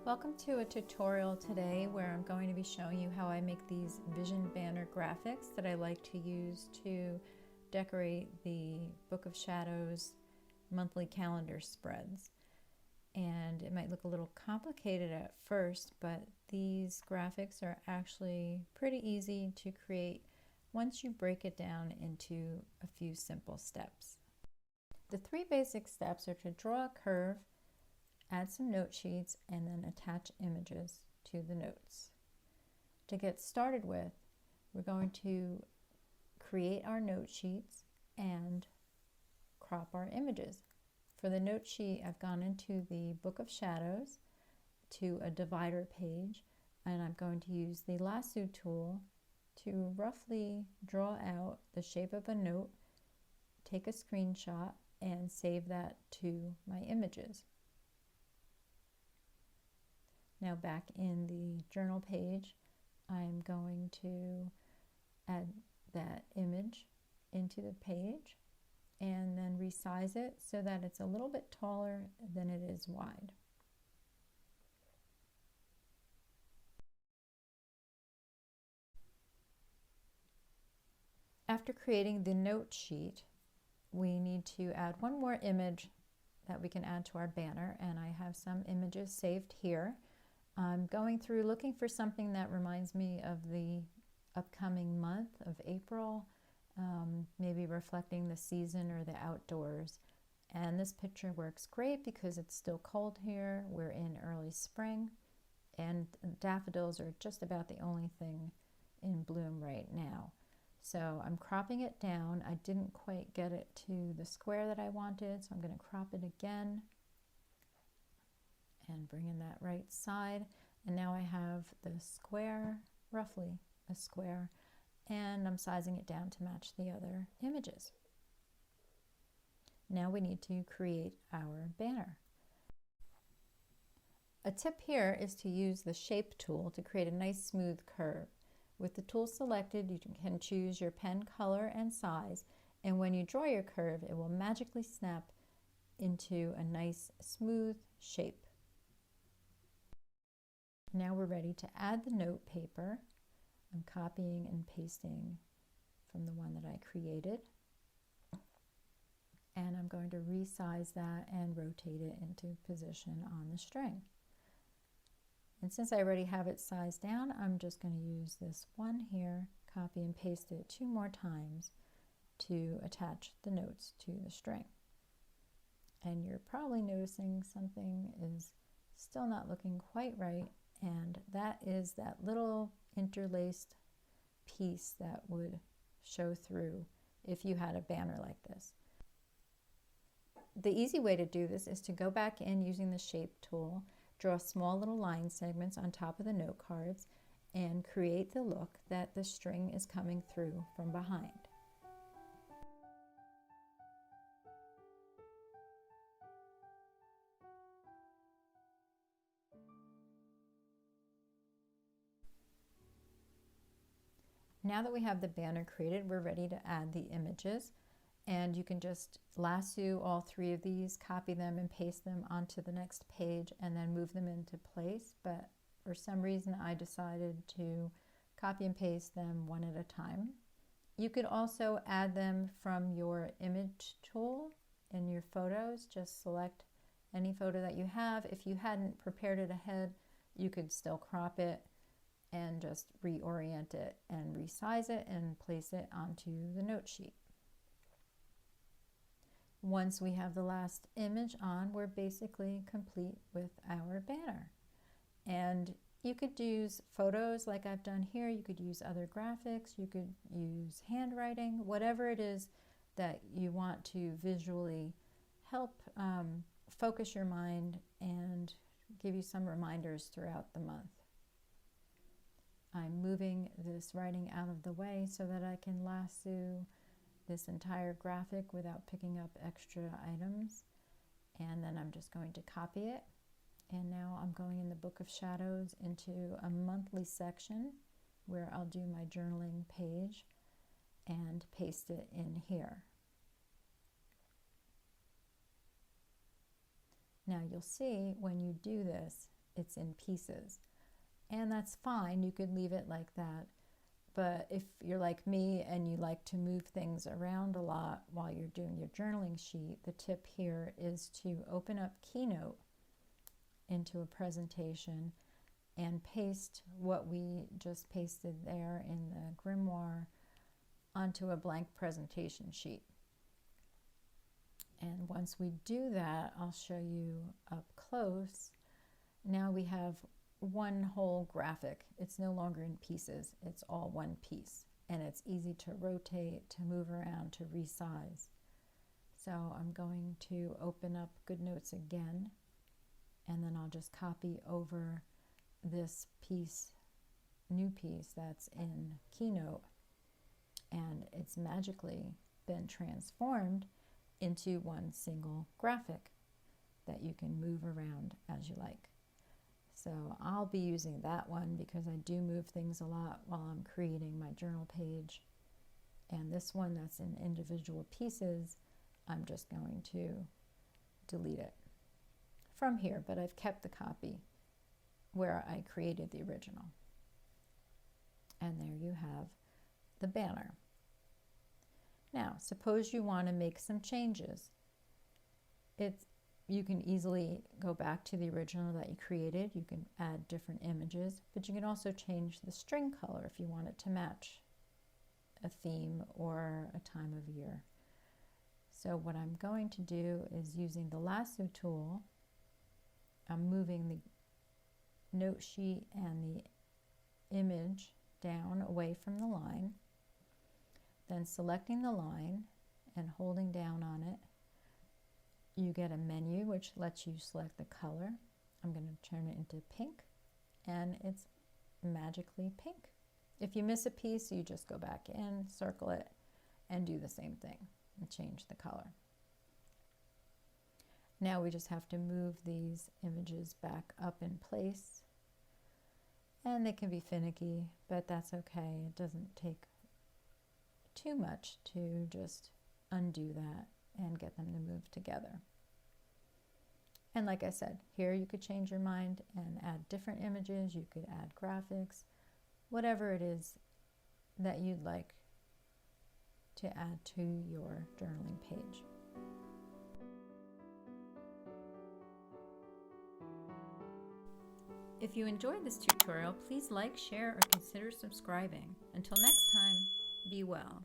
Welcome to a tutorial today where I'm going to be showing you how I make these vision banner graphics that I like to use to decorate the Book of Shadows monthly calendar spreads. And it might look a little complicated at first, but these graphics are actually pretty easy to create once you break it down into a few simple steps. The three basic steps are to draw a curve, add some note sheets, and then attach images to the notes. To get started with, we're going to create our note sheets and crop our images. For the note sheet, I've gone into the Book of Shadows to a divider page, and I'm going to use the lasso tool to roughly draw out the shape of a note, take a screenshot, and save that to my images. Now back in the journal page, I'm going to add that image into the page and then resize it so that it's a little bit taller than it is wide. After creating the note sheet, we need to add one more image that we can add to our banner, and I have some images saved here. I'm going through looking for something that reminds me of the upcoming month of April, maybe reflecting the season or the outdoors. And this picture works great because it's still cold here. We're in early spring, and daffodils are just about the only thing in bloom right now. So I'm cropping it down. I didn't quite get it to the square that I wanted, so I'm going to crop it again and bring in that right side. And now I have the square, roughly a square, and I'm sizing it down to match the other images. Now we need to create our banner. A tip here is to use the shape tool to create a nice smooth curve. With the tool selected, you can choose your pen color and size, and when you draw your curve, it will magically snap into a nice smooth shape. Now we're ready to add the note paper. I'm copying and pasting from the one that I created. And I'm going to resize that and rotate it into position on the string. And since I already have it sized down, I'm just going to use this one here, copy and paste it 2 more times to attach the notes to the string. And you're probably noticing something is still not looking quite right, and that is that little interlaced piece that would show through if you had a banner like this. The easy way to do this is to go back in using the shape tool, draw small little line segments on top of the note cards, and create the look that the string is coming through from behind. Now that we have the banner created, we're ready to add the images, and you can just lasso all 3 of these, copy them and paste them onto the next page, and then move them into place. But for some reason I decided to copy and paste them one at a time. You could also add them from your image tool in your photos. Just select any photo that you have. If you hadn't prepared it ahead, you could still crop it and just reorient it and resize it and place it onto the note sheet. Once we have the last image on, we're basically complete with our banner. And you could use photos like I've done here, you could use other graphics, you could use handwriting, whatever it is that you want to visually help focus your mind and give you some reminders throughout the month. I'm moving this writing out of the way so that I can lasso this entire graphic without picking up extra items. And then I'm just going to copy it. And now I'm going in the Book of Shadows into a monthly section where I'll do my journaling page and paste it in here. Now you'll see when you do this, it's in pieces. And that's fine, you could leave it like that. But if you're like me and you like to move things around a lot while you're doing your journaling sheet, the tip here is to open up Keynote into a presentation and paste what we just pasted there in the grimoire onto a blank presentation sheet. And once we do that, I'll show you up close. Now we have one whole graphic. It's no longer in pieces, it's all one piece. And it's easy to rotate, to move around, to resize. So I'm going to open up Goodnotes again, and then I'll just copy over this piece, new piece that's in Keynote, and it's magically been transformed into one single graphic that you can move around as you like. So I'll be using that one because I do move things a lot while I'm creating my journal page. And this one that's in individual pieces, I'm just going to delete it from here, but I've kept the copy where I created the original. And there you have the banner. Now, suppose you want to make some changes. You can easily go back to the original that you created. You can add different images, but you can also change the string color if you want it to match a theme or a time of year. So what I'm going to do is, using the lasso tool, I'm moving the note sheet and the image down away from the line, then selecting the line and holding down on it. You get a menu which lets you select the color. I'm going to turn it into pink, and it's magically pink. If you miss a piece, you just go back in, circle it, and do the same thing and change the color. Now we just have to move these images back up in place, and they can be finicky, but that's okay. It doesn't take too much to just undo that and get them to move together. And like I said, here you could change your mind and add different images. You could add graphics, whatever it is that you'd like to add to your journaling page. If you enjoyed this tutorial, please like, share, or consider subscribing. Until next time, be well.